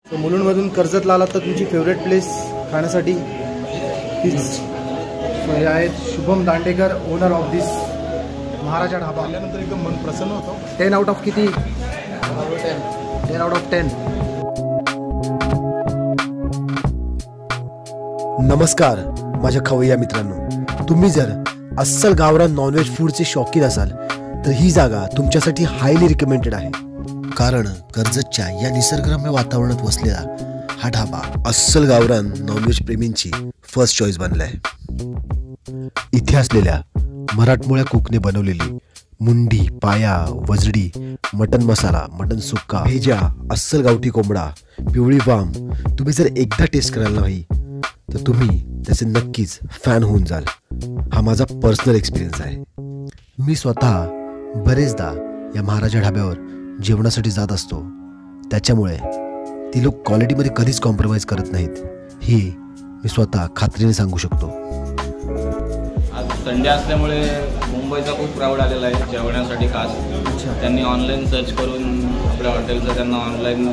So मुलुंडमधून कर्जतला आलात तर तुमची फेवरेट प्लेस खाण्यासाठी हीच. सो हे आहेत शुभम दांडेकर, ओनर ऑफ दिस महाराजा ढाबा. आल्यानंतर एकदम मन प्रसन्न होतं. 10 आउट ऑफ किती? 10 आउट ऑफ 10. नमस्कार माझ्या खवय्या मित्रांनो, तुम्ही जर अस्सल गावरान नॉनव्हेज फूडचे शौकीन असाल तर ही जागा तुमच्यासाठी हायली रिकमेंडेड आहे. कारण कर्जतच्या या निसर्गरम्य वातावरणात वसलेला हा ढाबा अस्सल गावरान नॉनव्हेज प्रेमींची फर्स्ट चॉईस बनलाय. इथे असलेल्या मराठमोळ्या कुकने बनवलेली मुंडी, पाया, वजडी, मटन मसाला, मटन सुक्का, भेजा, अस्सल गावठी कोंबडा, पिवळी वाम तुम्ही जर एकदा टेस्ट करायला नाही तर तुम्ही त्याचे नक्कीच फॅन होऊन जाल. हा माझा पर्सनल एक्सपिरियन्स आहे. मी स्वतः बरेचदा या महाराजा ढाब्यावर जेवणासाठी जात असतो. त्याच्यामुळे ती लोक क्वालिटीमध्ये कधीच कॉम्प्रोमाइज करत नाहीत, ही मी स्वतः खात्रीने सांगू शकतो. आज संडे असल्यामुळे मुंबईचा खूप क्राऊड आलेला आहे जेवण्यासाठी खास. त्यांनी ऑनलाईन सर्च करून आपल्या हॉटेलचं त्यांना ऑनलाईन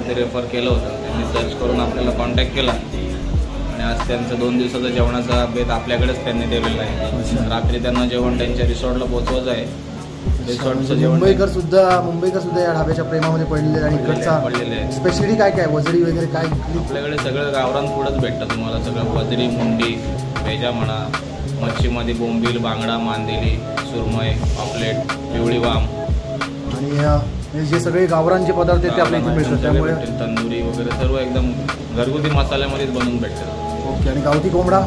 ते रेफर केलं होतं. त्यांनी सर्च करून आपल्याला कॉन्टॅक्ट केला आणि आज त्यांचं 2 दिवसाचा जेवणाचा बेत आपल्याकडेच त्यांनी दिलेला आहे. रात्री त्यांना जेवण त्यांच्या रिसॉर्टला पोहोचवायचं आहे. रिसॉर्टचं जेवण मुंबईकर सुद्धा या ढाब्याच्या प्रेमामध्ये पडलेले आणि इकडचा स्पेशलिटी काय काय, वजडी वगैरे काय? आपल्याकडे सगळं गावरान फूडच भेटतं तुम्हाला. सगळं वजडी, मुंडी, भेजा म्हणा, मच्छीमध्ये बोंबील, बांगडा, मांदेली, सुरमई, पापलेट, पिवळी वाम आणि जे सगळे गावरानचे पदार्थ आहेत ते आपल्या इथे मिळतात. त्यामुळे तंदुरी वगैरे सर्व एकदम घरगुती मसाल्यामध्येच बनवून भेटतात. ओके. आणि गावठी कोंबडा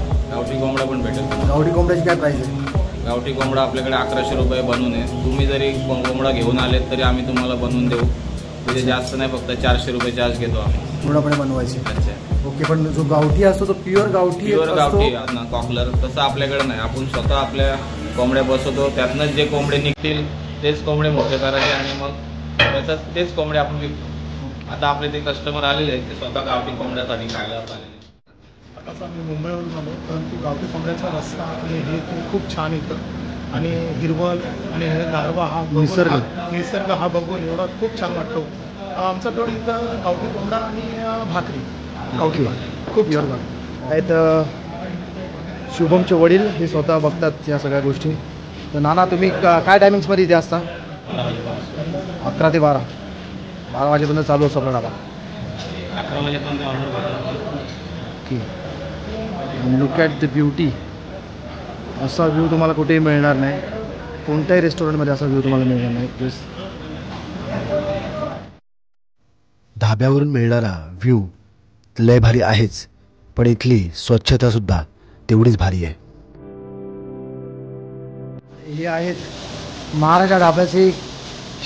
पण भेटेल. गावठी कोंबड्याची काय प्राईस आहे? गावठी कोंबडा आपल्याकडे 1100 रुपये बनवून आहे. तुम्ही जरी कोंबडा घेऊन आलेत तरी आम्ही तुम्हाला बनवून देऊ. म्हणजे जास्त नाही, फक्त 400 रुपये चार्ज घेतो आम्ही पूर्णपणे बनवायची. ओके. पण जो गावठी असतो तो प्युअर गावठी कॉकलर तसं आपल्याकडे नाही. आपण स्वतः आपल्या कोंबड्या बसवतो. त्यातनंच जे कोंबडे निघतील तेच कोंबडे मोठे करायचे आणि मग तेच कोंबडे आपण विकतो. आता आपले ते कस्टमर आलेले आहेत ते स्वतः गावठी कोंबड्यासाठी खायला आलेले. आता आम्ही मुंबईवरून आलो, परंतु गावठी कोंबड्याचा रस्ता आणि हे खूप छान येतं आणि हिरवळ आणि गारवा हा निसर्ग हा बघून एवढा खूप छान वाटतो. आमचा थोड इथं गावठी कोंबडा आणि भाकरी गावठी खूप प्युअर आहेत. शुभमचे वडील हे स्वतः बघतात या सगळ्या गोष्टी. तर नाना, तुम्ही काय टायमिंग्समध्ये इथे असता? 11 ते 12. 12 वाजेपर्यंत चालू असतो आपला ढाबा. 11 वाजेपर्यंत order. Okay. Look at the beauty. असा व्ह्यू तुम्हाला कुठेही मिळणार नाही. कोणत्याही रेस्टॉरंटमध्ये असा व्ह्यू तुम्हाला मिळणार नाही. धाब्यावरून मिळणारा व्ह्यू लय भारी आहेच, पण इथली स्वच्छता सुद्धा तेवढीच भारी आहे. हे आहेत महाराजा ढाब्याचे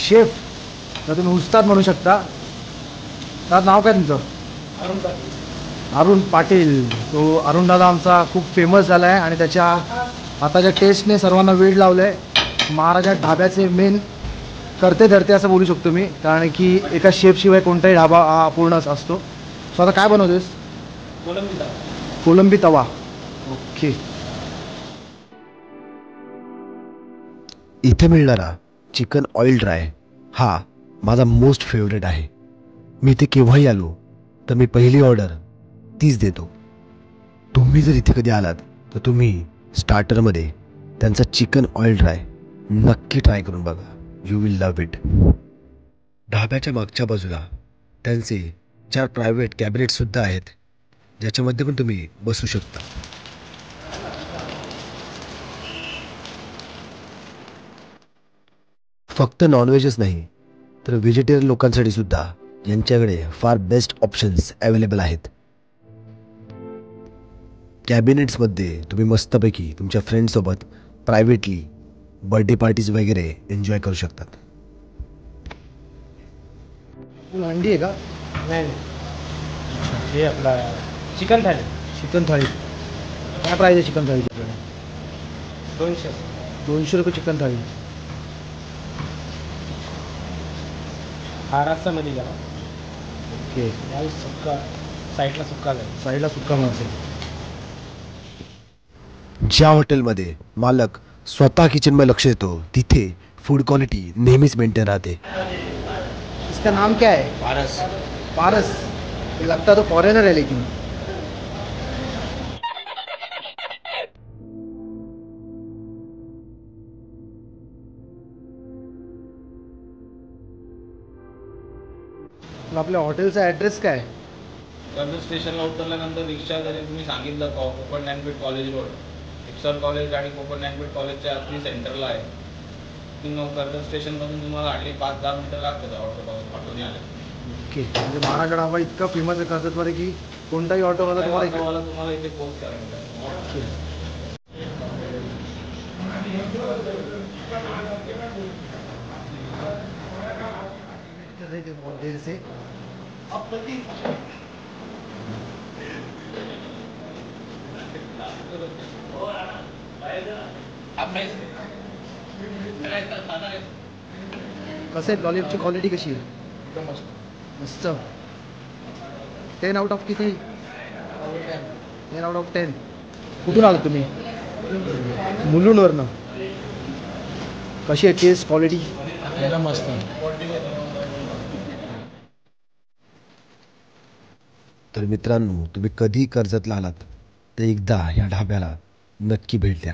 शेफ, तर तुम्ही उस्ताद म्हणू शकता. तर नाव काय तुमचं? अरुण पाटील. तो अरुण दादा आमचा खूप फेमस झाला आहे आणि त्याच्या आताच्या टेस्टने सर्वांना वेळ लावलं आहे. महाराजा ढाब्याचे मेन करते धरते असं बोलू शकतो मी, कारण की एका शेफशिवाय कोणताही ढाबा हा अपूर्णच असतो. सो आता काय बनवतोस? कोलंबी तवा. ओके. इथे मिळणारा चिकन ऑइल ड्राय हा माझा मोस्ट फेवरेट आहे. मी इथे केव्हाही आलो तर मी पहिली ऑर्डर तीच देतो. तुम्ही जर इथे कधी आलात तर तुम्ही स्टार्टरमध्ये त्यांचा चिकन ऑइल ड्राय नक्की ट्राय करून बघा. You will love it. ढाब्याच्या मागच्या बाजूला त्यांचे 4 प्रायव्हेट कॅबिनेटसुद्धा आहेत, ज्याच्यामध्ये पण तुम्ही बसू शकता. फक्त नॉनव्हेजच नाही तर व्हेजिटेरियन लोकांसाठी सुद्धा यांच्याकडे फार बेस्ट ऑप्शन्स अवेलेबल आहेत. कॅबिनेट्समध्ये तुम्ही मस्तपैकी तुमच्या फ्रेंड्ससोबत प्रायव्हेटली बर्थडे पार्टीज वगैरे एन्जॉय करू शकतात. अंडी आहे का? नाही, हे आपला चिकन थाळी. चिकन थाळी काय प्राईस आहे? चिकन थाळी 200 रुपये चिकन थाळी. हा रस्सामध्ये गेला. ओके. सुक्का साईडला सुक्का मारते. ज्या हॉटेलमध्ये मालक स्वतः किचनमध्ये लक्ष देतो तिथे फूड क्वालिटी नेहमीच मेंटेन राहते. इसका नाम क्या है? पारस. पारस. लगता तो फॉरेनर है लेकिन. आपल्या हॉटेलचा ॲड्रेस काय? कर्जत स्टेशनला उतरल्यानंतर रिक्षा जरी तुम्ही सांगितलं Konkan Dnyanpeeth college road, Eksar college आणि कोकण ज्ञानपीठ कॉलेजच्या अगदी सेंटरला आहे. मग कर्जत स्टेशनपासून तुम्हाला हार्डली 5-10 मिनिटं लागतात ऑटोने आले. ओके. म्हणजे महाराजा ढाबा इतका फेमस आहे कर्जतमध्ये की कोणताही ऑटोवाला तुम्हाला इथे पोस्ट करायला. से कसे लॉलीपॉपची क्वालिटी कशी आहे? मस्त. 10 आउट ऑफ किती? 10 आउट ऑफ 10. कुठून आलात तुम्ही? मुलुंडवरनं. कशी आहे टेस्ट क्वालिटी? एकदम मस्त. तर मित्रांनो, तुम्ही कधी कर्जतला आलात तर एकदा या ढाब्याला नक्की भेट द्या.